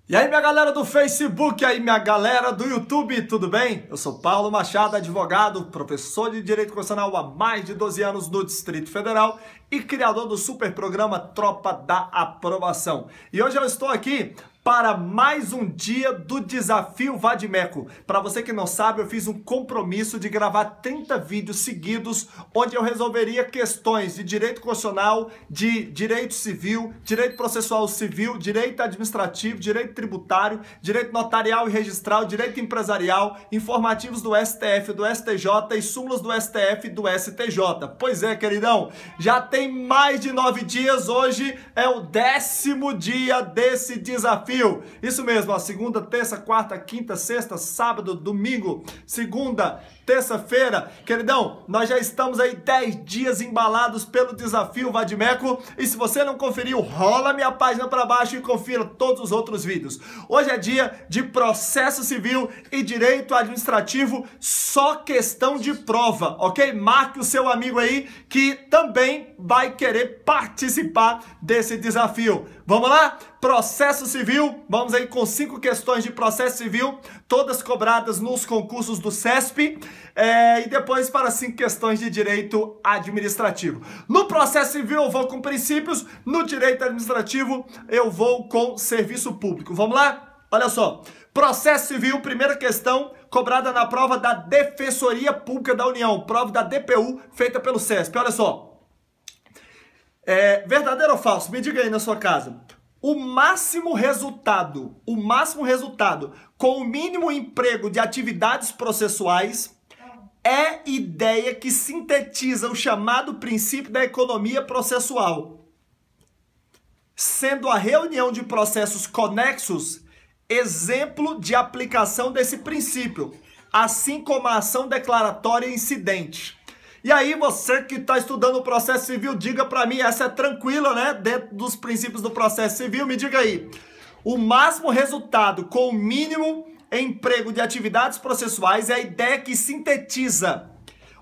E aí, minha galera do Facebook, e aí, minha galera do YouTube, tudo bem? Eu sou Paulo Machado, advogado, professor de Direito Constitucional há mais de 12 anos no Distrito Federal e criador do super programa Tropa da Aprovação. E hoje eu estou aqui para mais um dia do Desafio Vadimeco. Para você que não sabe, eu fiz um compromisso de gravar 30 vídeos seguidos, onde eu resolveria questões de direito constitucional, de direito civil, direito processual civil, direito administrativo, direito tributário, direito notarial e registral, direito empresarial, informativos do STF, do STJ e súmulas do STF e do STJ. Pois é, queridão, já tem mais de 9 dias, hoje é o 10º dia desse desafio. Isso mesmo, ó, segunda, terça, quarta, quinta, sexta, sábado, domingo, segunda, terça-feira. Queridão, nós já estamos aí 10 dias embalados pelo Desafio Vadimeco. E se você não conferiu, rola minha página para baixo e confira todos os outros vídeos. Hoje é dia de processo civil e direito administrativo, só questão de prova, ok? Marque o seu amigo aí que também vai querer participar desse desafio. Vamos lá? Processo civil, vamos aí com 5 questões de processo civil, todas cobradas nos concursos do CESP, e depois para 5 questões de direito administrativo. No processo civil eu vou com princípios, no direito administrativo eu vou com serviço público. Vamos lá? Olha só, processo civil, primeira questão, cobrada na prova da Defensoria Pública da União, prova da DPU, feita pelo CESP. Olha só, verdadeiro ou falso? Me diga aí na sua casa. O máximo resultado com o mínimo emprego de atividades processuais é ideia que sintetiza o chamado princípio da economia processual, sendo a reunião de processos conexos exemplo de aplicação desse princípio, assim como a ação declaratória incidente. E aí, você que está estudando o processo civil, diga para mim, essa é tranquila, né? Dentro dos princípios do processo civil, me diga aí. O máximo resultado com o mínimo emprego de atividades processuais é a ideia que sintetiza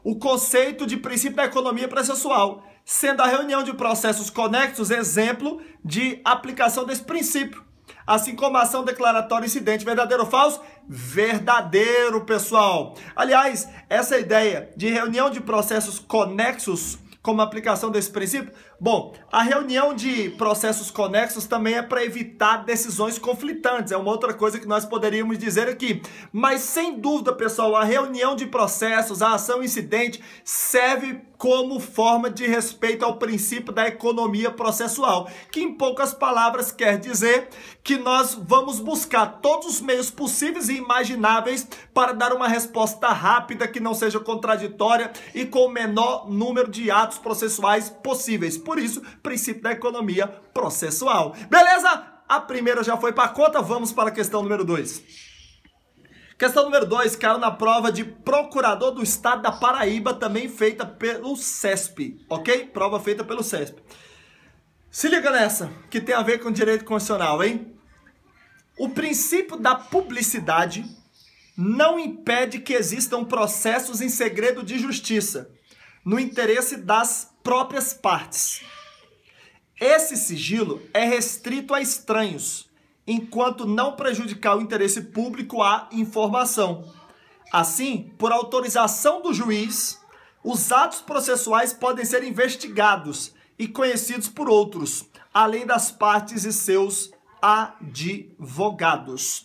o conceito de princípio da economia processual, sendo a reunião de processos conexos exemplo de aplicação desse princípio. Assim como a ação declaratória incidente, verdadeiro ou falso? Verdadeiro, pessoal. Aliás, essa ideia de reunião de processos conexos como aplicação desse princípio, bom, a reunião de processos conexos também é para evitar decisões conflitantes, é uma outra coisa que nós poderíamos dizer aqui. Mas sem dúvida, pessoal, a reunião de processos, a ação incidente, serve como forma de respeito ao princípio da economia processual, que em poucas palavras quer dizer que nós vamos buscar todos os meios possíveis e imagináveis para dar uma resposta rápida que não seja contraditória e com o menor número de atos processuais possíveis. Por isso, princípio da economia processual. Beleza? A primeira já foi para a conta, vamos para a questão número 2. Questão número 2, caiu na prova de procurador do estado da Paraíba, também feita pelo CESP, ok? Prova feita pelo CESP. Se liga nessa, que tem a ver com direito constitucional, hein? O princípio da publicidade não impede que existam processos em segredo de justiça, no interesse das próprias partes. Esse sigilo é restrito a estranhos, enquanto não prejudicar o interesse público à informação. Assim, por autorização do juiz, os atos processuais podem ser investigados e conhecidos por outros, além das partes e seus advogados.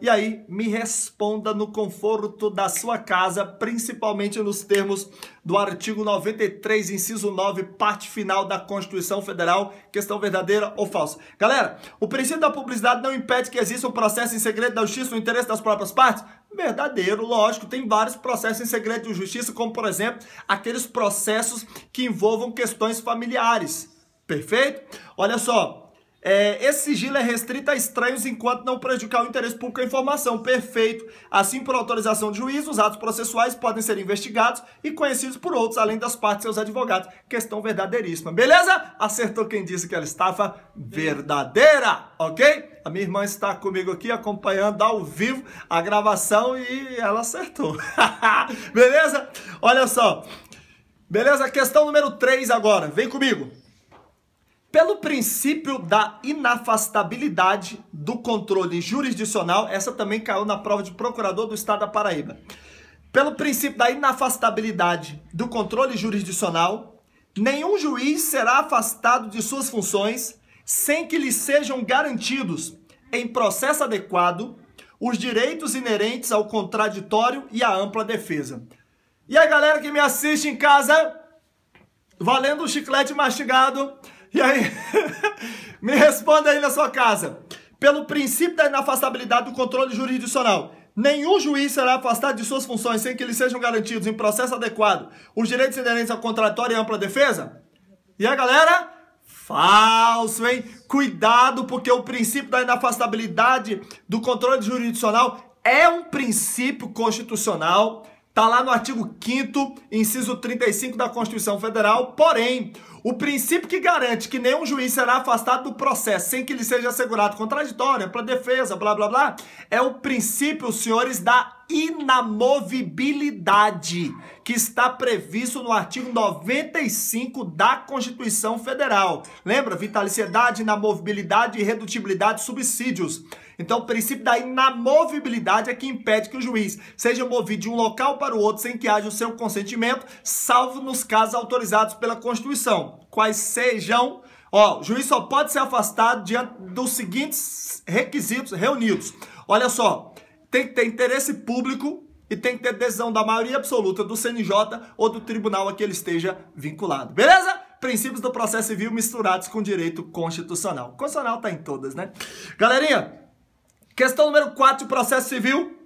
E aí, me responda no conforto da sua casa, principalmente nos termos do artigo 93, inciso 9, parte final da Constituição Federal, questão verdadeira ou falsa. Galera, o princípio da publicidade não impede que exista um processo em segredo da justiça no interesse das próprias partes? Verdadeiro, lógico, tem vários processos em segredo de justiça, como por exemplo, aqueles processos que envolvam questões familiares. Perfeito? Olha só. Esse sigilo é restrito a estranhos enquanto não prejudicar o interesse público à informação. Perfeito. Assim, por autorização do juiz, os atos processuais podem ser investigados e conhecidos por outros, além das partes e seus advogados. Questão verdadeiríssima. Beleza? Acertou quem disse que ela estava verdadeira, ok? A minha irmã está comigo aqui acompanhando ao vivo a gravação e ela acertou. Beleza? Olha só. Beleza? Questão número 3 agora. Vem comigo. Pelo princípio da inafastabilidade do controle jurisdicional, essa também caiu na prova de procurador do Estado da Paraíba. Pelo princípio da inafastabilidade do controle jurisdicional, nenhum juiz será afastado de suas funções sem que lhe sejam garantidos, em processo adequado, os direitos inerentes ao contraditório e à ampla defesa. E a galera que me assiste em casa, valendo o chiclete mastigado, e aí, me responda aí na sua casa. Pelo princípio da inafastabilidade do controle jurisdicional, nenhum juiz será afastado de suas funções sem que lhes sejam garantidos, em processo adequado, os direitos inerentes ao contraditório e à ampla defesa? E a galera? Falso, hein? Cuidado, porque o princípio da inafastabilidade do controle jurisdicional é um princípio constitucional. Está lá no artigo 5º, inciso 35 da Constituição Federal. Porém, o princípio que garante que nenhum juiz será afastado do processo sem que lhe seja assegurado contraditório, ampla defesa, blá, blá, blá, é o princípio, senhores, da inamovibilidade, que está previsto no artigo 95 da Constituição Federal. Lembra? Vitaliciedade, inamovibilidade, irredutibilidade, subsídios. Então, o princípio da inamovibilidade é que impede que o juiz seja movido de um local para o outro sem que haja o seu consentimento, salvo nos casos autorizados pela Constituição. Quais sejam... o juiz só pode ser afastado diante dos seguintes requisitos reunidos. Olha só, tem que ter interesse público e tem que ter decisão da maioria absoluta do CNJ ou do tribunal a que ele esteja vinculado. Beleza? Princípios do processo civil misturados com direito constitucional. O constitucional tá em todas, né? Galerinha, questão número 4 de processo civil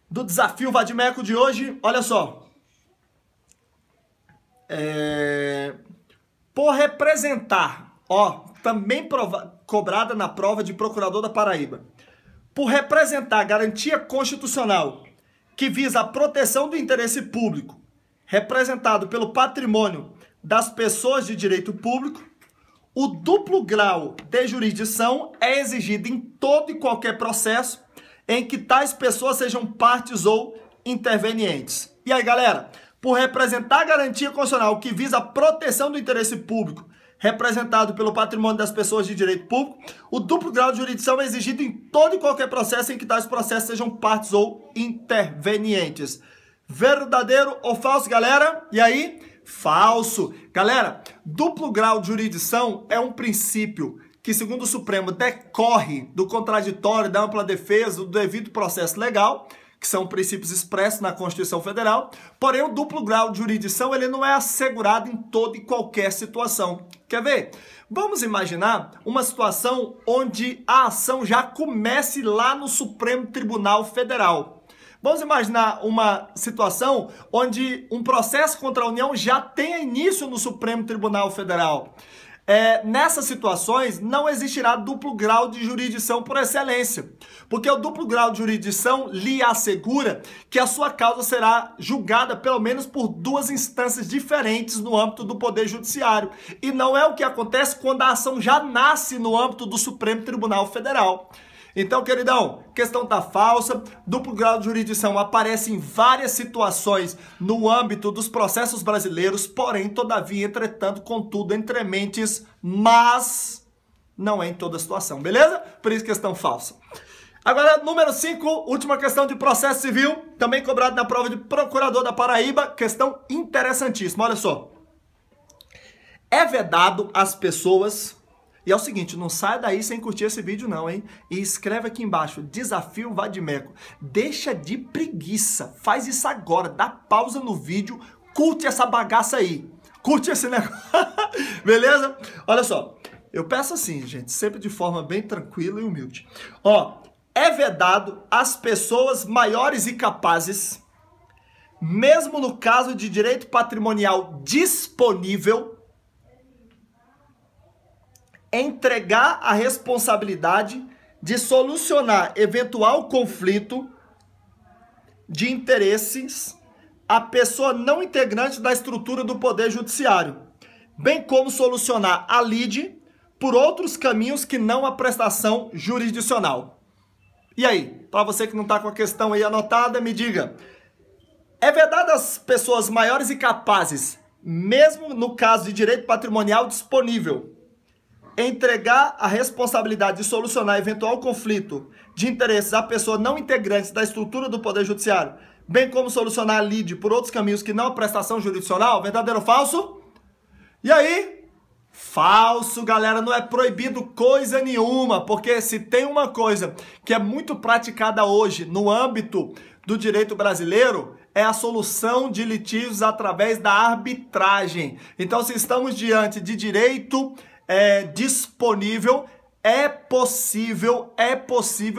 do desafio Vadimeco de hoje. Olha só. Por representar, também cobrada na prova de procurador da Paraíba, por representar garantia constitucional que visa a proteção do interesse público, representado pelo patrimônio das pessoas de direito público, o duplo grau de jurisdição é exigido em todo e qualquer processo em que tais pessoas sejam partes ou intervenientes. E aí, galera, por representar a garantia constitucional que visa a proteção do interesse público, representado pelo patrimônio das pessoas de direito público, o duplo grau de jurisdição é exigido em todo e qualquer processo em que tais processos sejam partes ou intervenientes. Verdadeiro ou falso, galera? E aí? Falso. Galera, duplo grau de jurisdição é um princípio que, segundo o Supremo, decorre do contraditório, da ampla defesa, do devido processo legal, que são princípios expressos na Constituição Federal. Porém, o duplo grau de jurisdição ele não é assegurado em toda e qualquer situação. Quer ver? Vamos imaginar uma situação onde a ação já comece lá no Supremo Tribunal Federal. Vamos imaginar uma situação onde um processo contra a União já tenha início no Supremo Tribunal Federal. Nessas situações, não existirá duplo grau de jurisdição por excelência, porque o duplo grau de jurisdição lhe assegura que a sua causa será julgada pelo menos por duas instâncias diferentes no âmbito do Poder Judiciário, e não é o que acontece quando a ação já nasce no âmbito do Supremo Tribunal Federal. Então, queridão, questão tá falsa, duplo grau de jurisdição aparece em várias situações no âmbito dos processos brasileiros, porém, todavia, entretanto, contudo, entre mentes, mas não é em toda situação, beleza? Por isso, questão falsa. Agora, número 5, última questão de processo civil, também cobrado na prova de procurador da Paraíba, questão interessantíssima, olha só. É vedado às pessoas... E é o seguinte, não saia daí sem curtir esse vídeo não, hein? E escreve aqui embaixo, desafio Vadimeco. Deixa de preguiça, faz isso agora, dá pausa no vídeo, curte essa bagaça aí. Curte esse negócio, beleza? Olha só, eu peço assim, gente, sempre de forma bem tranquila e humilde. É vedado às pessoas maiores e capazes, mesmo no caso de direito patrimonial disponível, entregar a responsabilidade de solucionar eventual conflito de interesses à pessoa não integrante da estrutura do Poder Judiciário, bem como solucionar a lide por outros caminhos que não a prestação jurisdicional. E aí, para você que não está com a questão aí anotada, me diga, é vedado às pessoas maiores e capazes, mesmo no caso de direito patrimonial disponível, entregar a responsabilidade de solucionar eventual conflito de interesses a pessoas não integrantes da estrutura do Poder Judiciário, bem como solucionar a lide por outros caminhos que não a prestação jurisdicional, verdadeiro ou falso? E aí? Falso, galera, não é proibido coisa nenhuma, porque se tem uma coisa que é muito praticada hoje no âmbito do direito brasileiro, é a solução de litígios através da arbitragem. Então, se estamos diante de direito disponível, é possível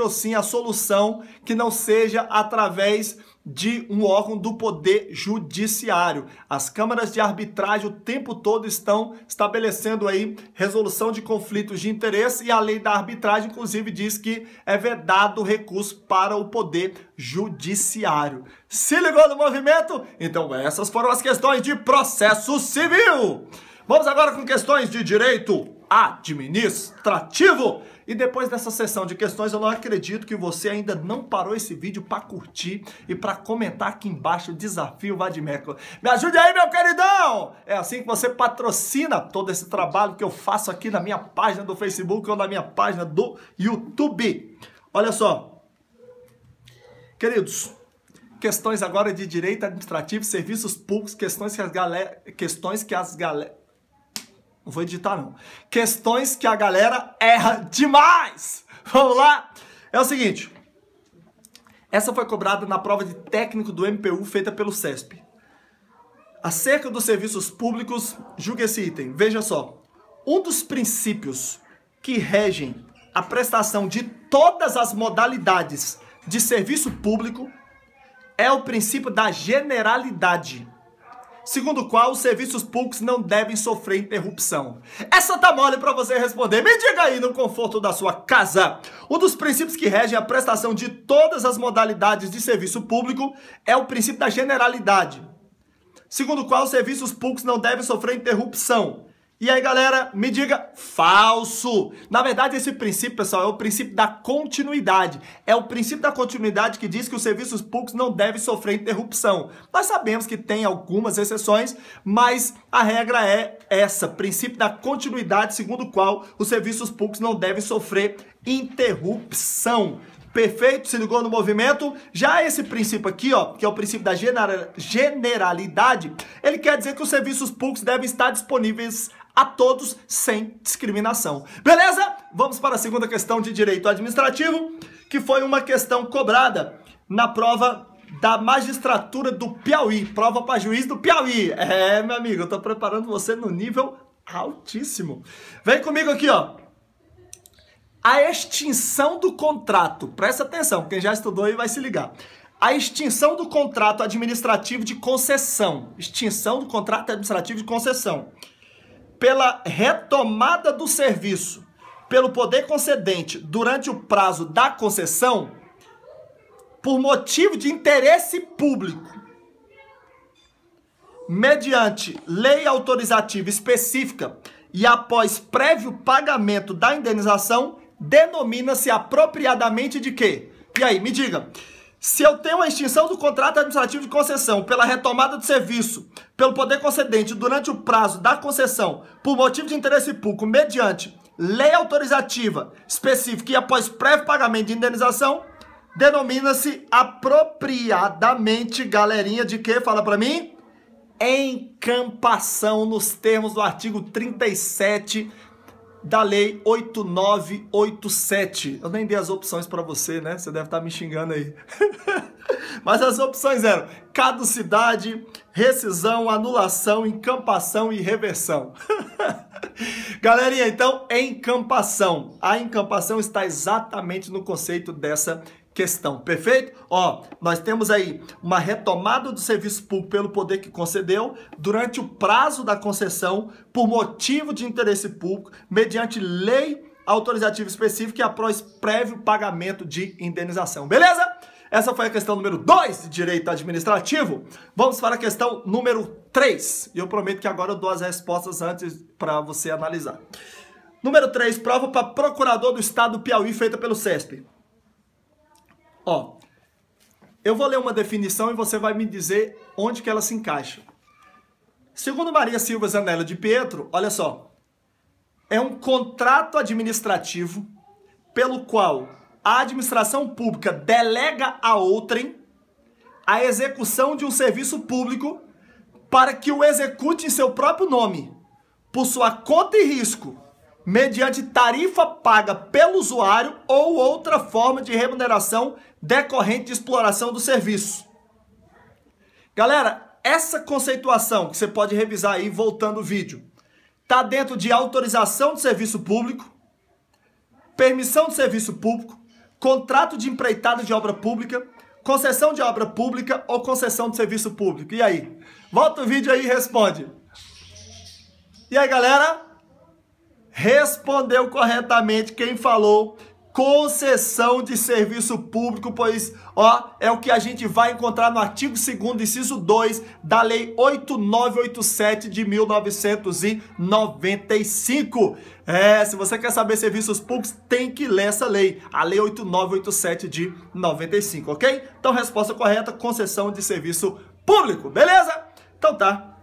sim a solução que não seja através de um órgão do Poder Judiciário. As câmaras de arbitragem o tempo todo estão estabelecendo aí resolução de conflitos de interesse, e a lei da arbitragem, inclusive, diz que é vedado recurso para o Poder Judiciário. Se ligou no movimento? Então essas foram as questões de processo civil. Vamos agora com questões de direito administrativo. E depois dessa sessão de questões, eu não acredito que você ainda não parou esse vídeo para curtir e para comentar aqui embaixo o desafio Vadimeco. Me ajude aí, meu queridão! É assim que você patrocina todo esse trabalho que eu faço aqui na minha página do Facebook ou na minha página do YouTube. Olha só, queridos, questões agora de direito administrativo, serviços públicos, questões que as galera... Não vou editar, não. Questões que a galera erra demais. Vamos lá? É o seguinte. Essa foi cobrada na prova de técnico do MPU feita pelo CESP. Acerca dos serviços públicos, julgue esse item. Veja só. Um dos princípios que regem a prestação de todas as modalidades de serviço público é o princípio da generalidade, segundo o qual os serviços públicos não devem sofrer interrupção. Essa tá mole para você responder. Me diga aí no conforto da sua casa. Um dos princípios que regem a prestação de todas as modalidades de serviço público é o princípio da generalidade, segundo o qual os serviços públicos não devem sofrer interrupção. E aí, galera, me diga, falso. Na verdade, esse princípio, pessoal, é o princípio da continuidade. É o princípio da continuidade que diz que os serviços públicos não devem sofrer interrupção. Nós sabemos que tem algumas exceções, mas a regra é essa, princípio da continuidade, segundo o qual os serviços públicos não devem sofrer interrupção. Perfeito? Se ligou no movimento? Já esse princípio aqui, ó, que é o princípio da generalidade, ele quer dizer que os serviços públicos devem estar disponíveis a todos sem discriminação. Beleza? Vamos para a segunda questão de direito administrativo, que foi uma questão cobrada na prova da magistratura do Piauí, prova para juiz do Piauí. É, meu amigo, eu tô preparando você no nível altíssimo. Vem comigo aqui, ó. A extinção do contrato, presta atenção, quem já estudou aí vai se ligar. A extinção do contrato administrativo de concessão, pela retomada do serviço pelo poder concedente durante o prazo da concessão, por motivo de interesse público, mediante lei autorizativa específica e após prévio pagamento da indenização, denomina-se apropriadamente de quê? E aí, me diga. Se eu tenho a extinção do contrato administrativo de concessão pela retomada do serviço pelo poder concedente durante o prazo da concessão por motivo de interesse público mediante lei autorizativa específica e após prévio pagamento de indenização, denomina-se apropriadamente, galerinha, de quê? Fala pra mim. Encampação nos termos do artigo 37 da lei 8987. Eu nem dei as opções para você, né? Você deve estar me xingando aí. Mas as opções eram caducidade, rescisão, anulação, encampação e reversão. Galerinha, então, encampação. A encampação está exatamente no conceito dessa questão, perfeito? Ó, nós temos aí uma retomada do serviço público pelo poder que concedeu durante o prazo da concessão por motivo de interesse público, mediante lei autorizativa específica e após prévio pagamento de indenização, beleza? Essa foi a questão número 2 de direito administrativo. Vamos para a questão número 3. E eu prometo que agora eu dou as respostas antes para você analisar. Número 3, prova para procurador do estado do Piauí feita pelo CESP. Ó, eu vou ler uma definição e você vai me dizer onde que ela se encaixa. Segundo Maria Silva Zanella de Pietro, olha só. é um contrato administrativo pelo qual a administração pública delega a outrem a execução de um serviço público para que o execute em seu próprio nome, por sua conta e risco, mediante tarifa paga pelo usuário ou outra forma de remuneração decorrente de exploração do serviço. Galera, essa conceituação que você pode revisar aí voltando o vídeo, está dentro de autorização de serviço público, permissão de serviço público, contrato de empreitada de obra pública, concessão de obra pública ou concessão de serviço público. E aí? Volta o vídeo aí e responde. E aí, galera? Respondeu corretamente quem falou concessão de serviço público, pois, ó, é o que a gente vai encontrar no artigo 2º, inciso 2 da Lei 8987 de 1995. Se você quer saber serviços públicos, tem que ler essa lei, a Lei 8987 de 95, ok? Então, resposta correta, concessão de serviço público, beleza? Então tá,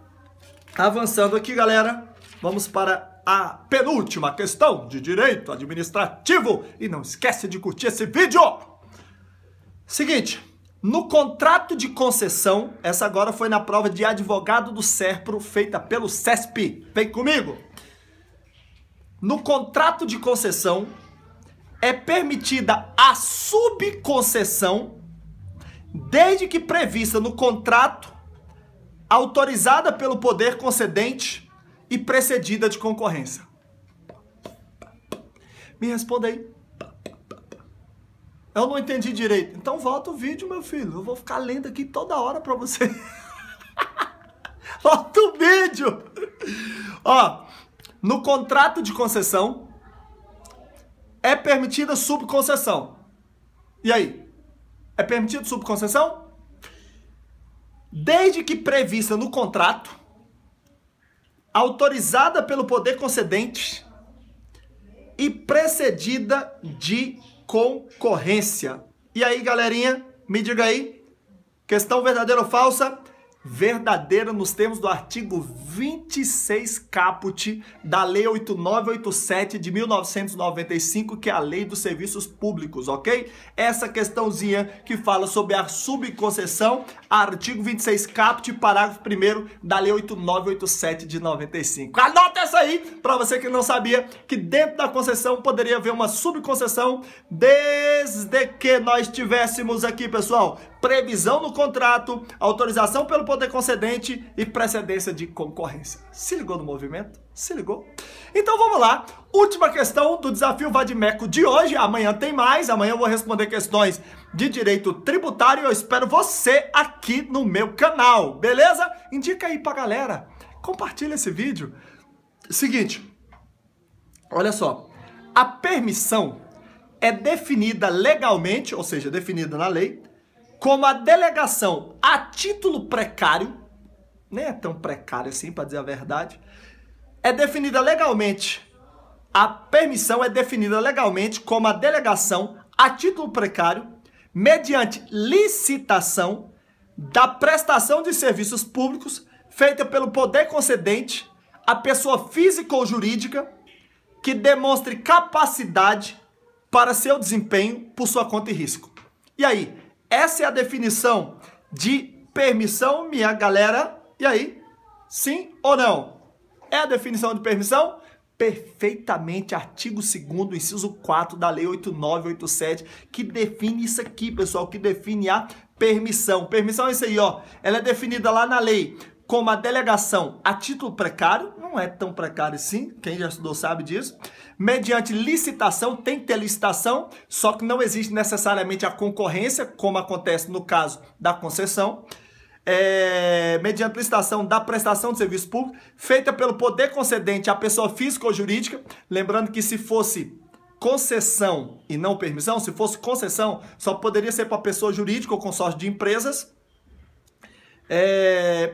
avançando aqui, galera, vamos para a penúltima questão de direito administrativo. E não esquece de curtir esse vídeo. Seguinte, no contrato de concessão, essa agora foi na prova de advogado do SERPRO, feita pelo CESP. Vem comigo. No contrato de concessão, é permitida a subconcessão, desde que prevista no contrato, autorizada pelo poder concedente e precedida de concorrência. Me responda aí. Eu não entendi direito. Então volta o vídeo, meu filho. Eu vou ficar lendo aqui toda hora pra você. Volta o vídeo. Ó, no contrato de concessão é permitida subconcessão. E aí? É permitido subconcessão? Desde que prevista no contrato, autorizada pelo poder concedente e precedida de concorrência. E aí, galerinha, me diga aí, questão verdadeira ou falsa? Verdadeira nos termos do artigo 26 caput da Lei 8987 de 1995, que é a Lei dos Serviços Públicos, ok? Essa questãozinha que fala sobre a subconcessão, artigo 26 caput, parágrafo 1º da Lei 8987 de 95. Anota essa aí, para você que não sabia, que dentro da concessão poderia haver uma subconcessão, desde que nós tivéssemos aqui, pessoal, previsão no contrato, autorização pelo poder concedente e precedência de concorrência. Se ligou no movimento? Se ligou? Então vamos lá. Última questão do desafio Vadimeco de hoje. Amanhã tem mais. Amanhã eu vou responder questões de direito tributário. Eu espero você aqui no meu canal, beleza? Indica aí pra galera. Compartilha esse vídeo. Seguinte, olha só. A permissão é definida legalmente, ou seja, definida na lei, como a delegação a título precário, nem é tão precário assim, para dizer a verdade, é definida legalmente, a permissão é definida legalmente como a delegação a título precário, mediante licitação da prestação de serviços públicos feita pelo poder concedente a pessoa física ou jurídica que demonstre capacidade para seu desempenho por sua conta e risco. E aí? Essa é a definição de permissão, minha galera. E aí? Sim ou não? É a definição de permissão? Perfeitamente, artigo 2º, inciso 4 da Lei 8987, que define isso aqui, pessoal, que define a permissão. Permissão é isso aí, ó. Ela é definida lá na lei como a delegação a título precário, não é tão precário assim, quem já estudou sabe disso, mediante licitação, tem que ter licitação, só que não existe necessariamente a concorrência, como acontece no caso da concessão, mediante licitação da prestação de serviço público, feita pelo poder concedente à pessoa física ou jurídica, lembrando que se fosse concessão e não permissão, se fosse concessão, só poderia ser para pessoa jurídica ou consórcio de empresas,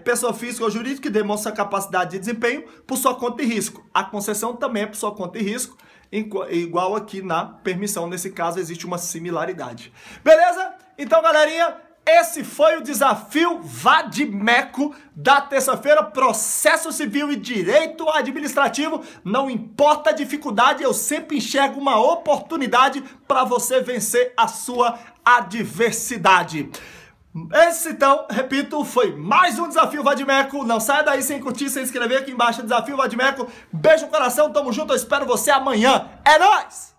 pessoa física ou jurídica que demonstra capacidade de desempenho por sua conta e risco. A concessão também é por sua conta e risco, igual aqui na permissão. Nesse caso, existe uma similaridade. Beleza? Então, galerinha, Esse foi o desafio Vadimeco da terça-feira, processo civil e direito administrativo. Não importa a dificuldade, eu sempre enxergo uma oportunidade para você vencer a sua adversidade. Esse, então, repito, foi mais um Desafio Vadimeco. Não saia daí sem curtir, sem inscrever aqui embaixo. Desafio Vadimeco. Beijo no coração, tamo junto, eu espero você amanhã. É nóis!